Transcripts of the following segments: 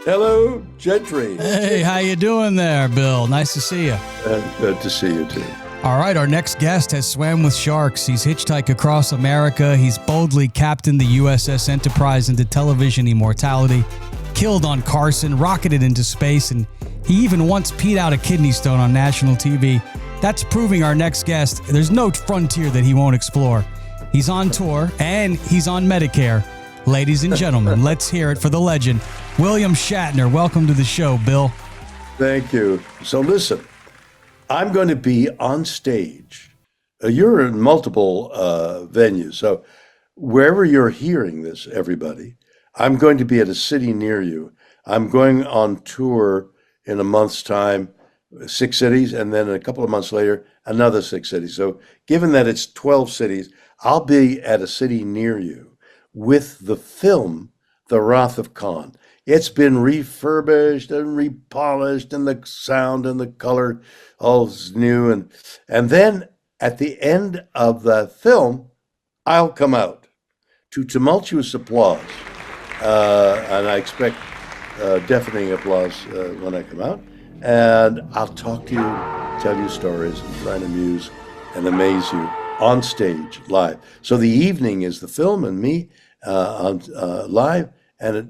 Hello, Gentry. Hey, how you doing there, Bill? Nice to see you. Good to see you, too. All right, our next guest has swam with sharks. He's hitchhiked across America. He's boldly captained the USS Enterprise into television immortality, killed on Carson, rocketed into space, and he even once peed out a kidney stone on national TV. That's proving our next guest, there's no frontier that he won't explore. He's on tour, and he's on Medicare. Ladies and gentlemen, let's hear it for the legend, William Shatner. Welcome to the show, Bill. Thank you. So listen, I'm going to be on stage. You're in multiple venues. So wherever you're hearing this, everybody, I'm going to be at a city near you. I'm going on tour in a month's time, 6 cities, and then a couple of months later, another 6 cities. So given that it's 12 cities, I'll be at a city near you with the film, The Wrath of Khan. It's been refurbished and repolished, and the sound and the color all is new. And then at the end of the film, I'll come out to tumultuous applause. And I expect deafening applause when I come out. And I'll talk to you, tell you stories, and try and amuse and amaze you on stage, live. So the evening is the film and me on live, and it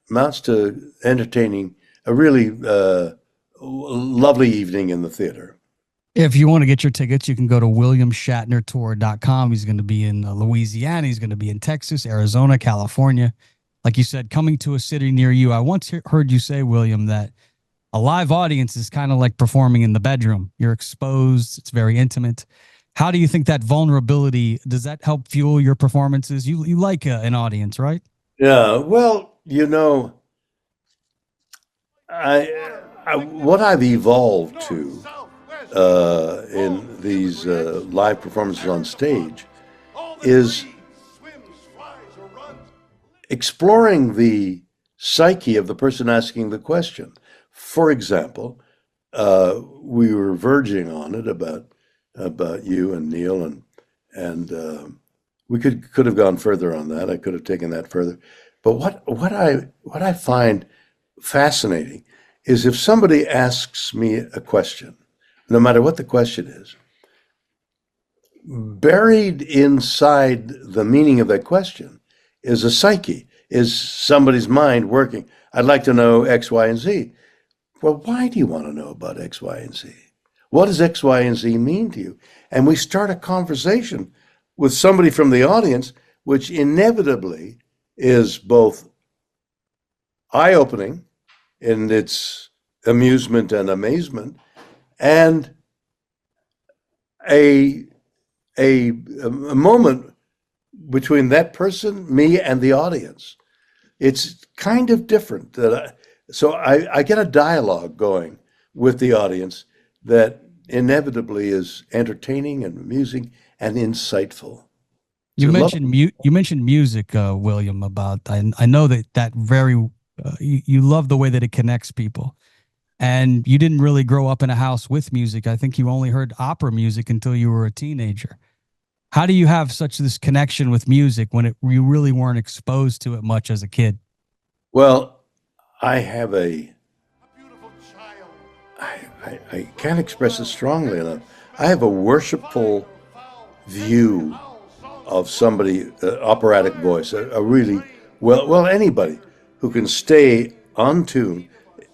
amounts to entertaining a really lovely evening in the theater. If you want to get your tickets, you can go to williamshatnertour.com. He's going to be in Louisiana. He's going to be in Texas, Arizona, California. Like you said, coming to a city near you. I once heard you say, William, that a live audience is kind of like performing in the bedroom. You're exposed. It's very intimate. How do you think that vulnerability, does that help fuel your performances? You like an audience, right? Yeah, well, you know, what I've evolved to in these live performances on stage is exploring the psyche of the person asking the question. For example, we were verging on it about you and Neil, and we could have gone further on that. I could have taken that further. But what I find fascinating is if somebody asks me a question, no matter what the question is, buried inside the meaning of that question is a psyche, is somebody's mind working. I'd like to know X, Y, and Z. Well, why do you want to know about X, Y, and Z? What does X, Y, and Z mean to you? And we start a conversation with somebody from the audience, which inevitably is both eye-opening in its amusement and amazement, and a moment between that person, me, and the audience. It's kind of different. So I get a dialogue going with the audience that inevitably is entertaining and amusing and insightful. You mentioned music, William. About I know that very you love the way that it connects people, and you didn't really grow up in a house with music. I think you only heard opera music until you were a teenager. How do you have such this connection with music when you really weren't exposed to it much as a kid? Well, I have I can't express it strongly enough. I have a worshipful view of somebody, operatic voice, a really, well, anybody who can stay on tune.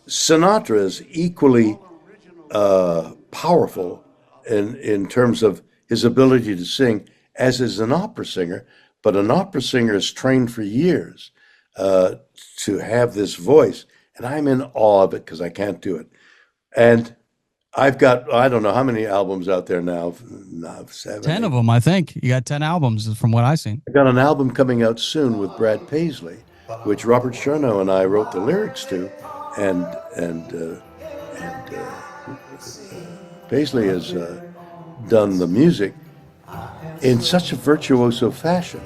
Sinatra is equally powerful in terms of his ability to sing, as is an opera singer, but an opera singer is trained for years to have this voice, and I'm in awe of it because I can't do it. And I've got, I don't know how many albums out there now, 7, 10 8. of them, I think. You got 10 albums from what I've seen. I got an album coming out soon with Brad Paisley, which Robert Chernow and I wrote the lyrics to, and Paisley has done the music in such a virtuoso fashion.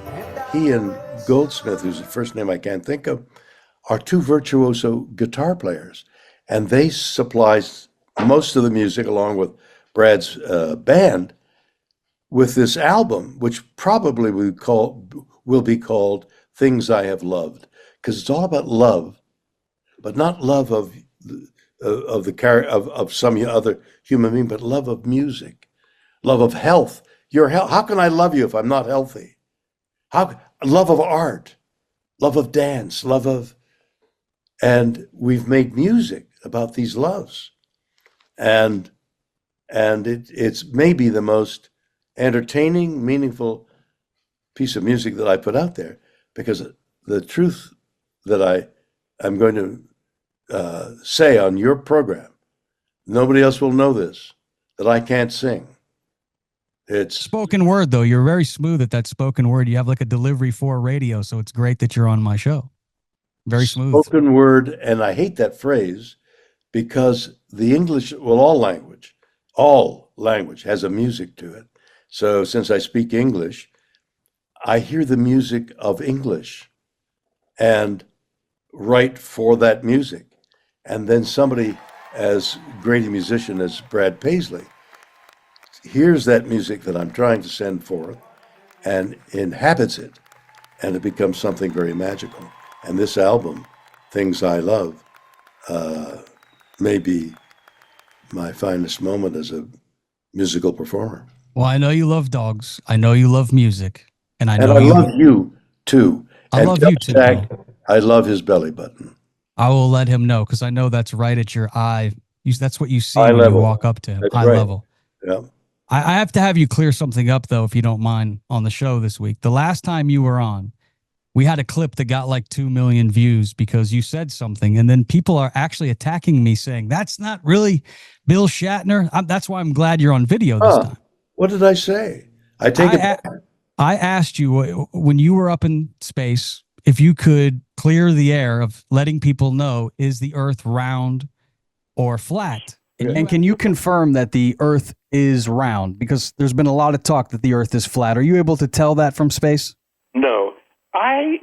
He and Goldsmith, whose first name I can't think of, are two virtuoso guitar players, and they supply most of the music along with Brad's band with this album, which probably will be called Things I Have Loved, because it's all about love, but not love of the character of some other human being, but love of music, love of health. Your health. How can I love you if I'm not healthy? How love of art, love of dance, love of, and we've made music about these loves, and it's maybe the most entertaining, meaningful piece of music that I put out there, because the truth that I'm going to say on your program, nobody else will know this, that I can't sing. It's Spoken word, though. You're very smooth at that spoken word. You have like a delivery for radio, so it's great that you're on my show. Very smooth. spoken word, and I hate that phrase because the English, well, all language has a music to it. So since I speak English, I hear the music of English and write for that music. And then somebody as great a musician as Brad Paisley hears that music that I'm trying to send forth and inhabits it, and it becomes something very magical. And this album, Things I Love, may be my finest moment as a musical performer. Well, I know you love dogs. I know you love music. And I And know I love you too. I And love tell you too, Jack, Bill. I love his belly button. I will let him know because I know that's right at your eye. That's what you see Eye when you level. walk up to him. That's Eye right. level. Yeah. I have to have you clear something up, though, if you don't mind, on the show this week. The last time you were on, we had a clip that got like 2 million views because you said something. And then people are actually attacking me saying, that's not really Bill Shatner. That's why I'm glad you're on video this time. What did I say? I take it back. I asked you when you were up in space if you could clear the air of letting people know, is the Earth round or flat? And can you confirm that the Earth is round? Because there's been a lot of talk that the Earth is flat. Are you able to tell that from space? No, I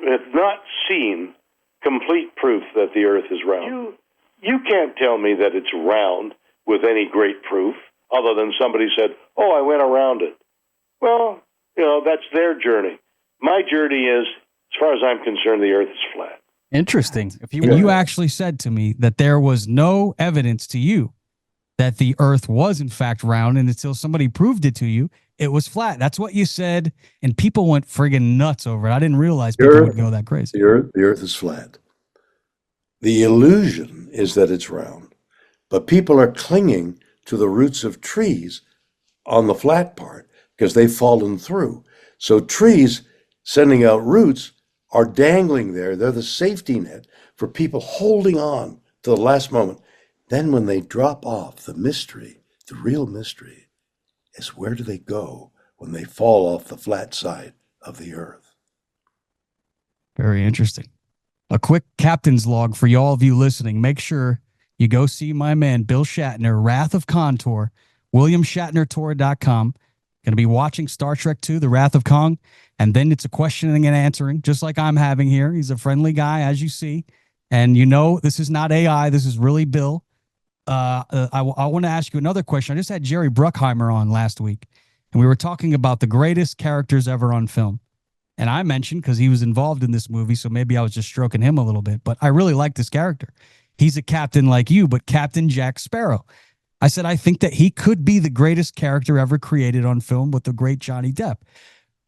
have not seen complete proof that the Earth is round. You can't tell me that it's round with any great proof, other than somebody said, "Oh, I went around it." Well, that's their journey. My journey is, as far as I'm concerned, the Earth is flat. Interesting. And you actually said to me that there was no evidence to you that the Earth was in fact round, and until somebody proved it to you, it was flat. That's what you said, and people went friggin' nuts over it. I didn't realize people would go that crazy. The Earth is flat. The illusion is that it's round, but people are clinging to the roots of trees on the flat part because they've fallen through. So trees sending out roots are dangling there. They're the safety net for people holding on to the last moment. Then when they drop off, the mystery, the real mystery, is where do they go when they fall off the flat side of the Earth? Very interesting. A quick captain's log for all of you listening. Make sure you go see my man, Bill Shatner, Wrath of Khan tour, WilliamShatnerTour.com. Going to be watching Star Trek II, The Wrath of Khan, and then it's a questioning and answering, just like I'm having here. He's a friendly guy, as you see, and this is not AI. This is really Bill. I want to ask you another question. I just had Jerry Bruckheimer on last week, and we were talking about the greatest characters ever on film. And I mentioned, because he was involved in this movie, so maybe I was just stroking him a little bit, but I really like this character. He's a captain like you, but Captain Jack Sparrow. I said, I think that he could be the greatest character ever created on film with the great Johnny Depp.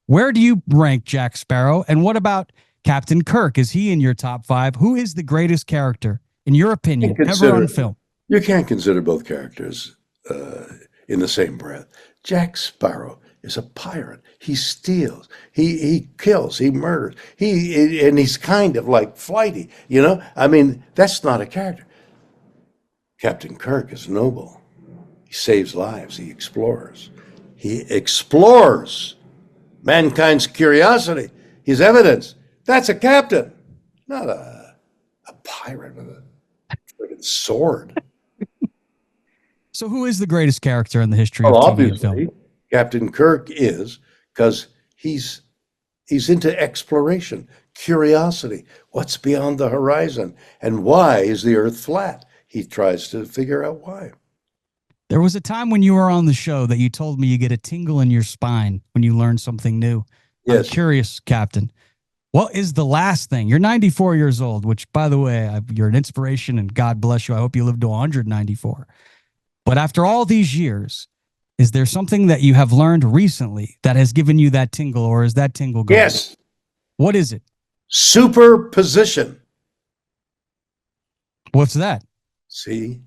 Where do you rank Jack Sparrow? And what about Captain Kirk? Is he in your top 5? Who is the greatest character, in your opinion, ever on film? You can't consider both characters in the same breath. Jack Sparrow is a pirate. He steals. He kills. He murders. And he's kind of like flighty. I mean, that's not a character. Captain Kirk is noble. He saves lives. He explores. He explores mankind's curiosity, his evidence. That's a captain, not a pirate with a friggin' sword. So who is the greatest character in the history of TV obviously, and film? Captain Kirk is, because he's into exploration, curiosity. What's beyond the horizon? And why is the Earth flat? He tries to figure out why. There was a time when you were on the show that you told me you get a tingle in your spine when you learn something new. Yes. I'm curious, Captain. What is the last thing? You're 94 years old, which, by the way, you're an inspiration, and God bless you. I hope you live to 194. But after all these years, is there something that you have learned recently that has given you that tingle, or is that tingle gone? Yes. What is it? Superposition. What's that? See,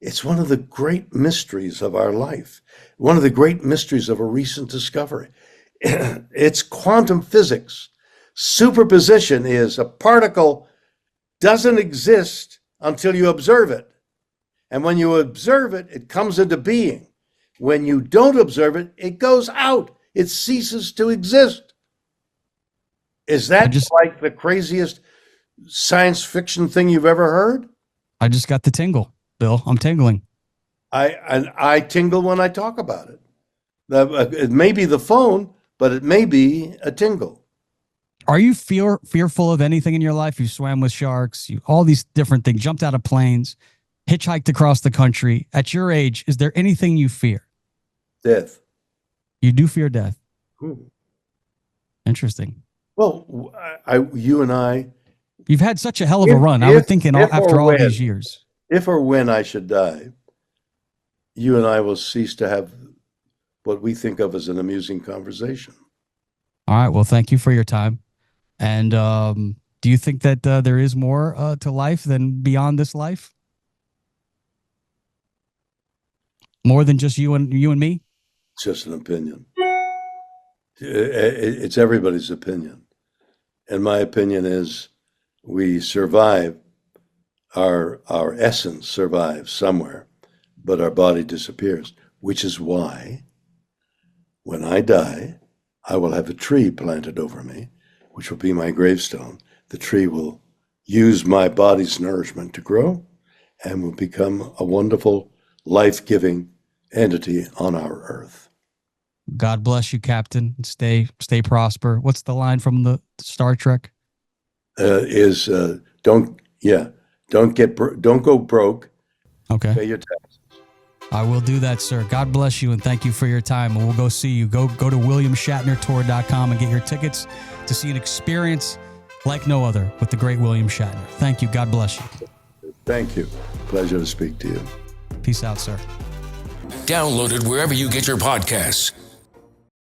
it's one of the great mysteries of our life, one of the great mysteries of a recent discovery. It's quantum physics. Superposition is a particle doesn't exist until you observe it. And when you observe it, it comes into being. When you don't observe it, it goes out. It ceases to exist. Is that like the craziest science fiction thing you've ever heard? I just got the tingle, Bill. I'm tingling. I tingle when I talk about it. It may be the phone, but it may be a tingle. Are you fearful of anything in your life? You swam with sharks, all these different things, jumped out of planes, hitchhiked across the country. At your age, is there anything you fear? Death. You do fear death? Interesting. Well, you and I... You've had such a hell of a run. I would think after all these years. If or when I should die, you and I will cease to have what we think of as an amusing conversation. All right. Well, thank you for your time. And do you think that there is more to life than beyond this life? More than just you and me? It's just an opinion. It's everybody's opinion. And my opinion is we survive, our essence survives somewhere, but our body disappears, which is why when I die, I will have a tree planted over me, which will be my gravestone. The tree will use my body's nourishment to grow and will become a wonderful, life-giving entity on our earth. God bless you, Captain. Stay prosper. What's the line from the Star Trek? Don't go broke. Okay. Pay your taxes. I will do that, sir. God bless you, and thank you for your time. And we'll go see you. Go to WilliamShatnerTour.com and get your tickets to see an experience like no other with the great William Shatner. Thank you. God bless you. Thank you. Pleasure to speak to you. Peace out, sir. Download it wherever you get your podcasts.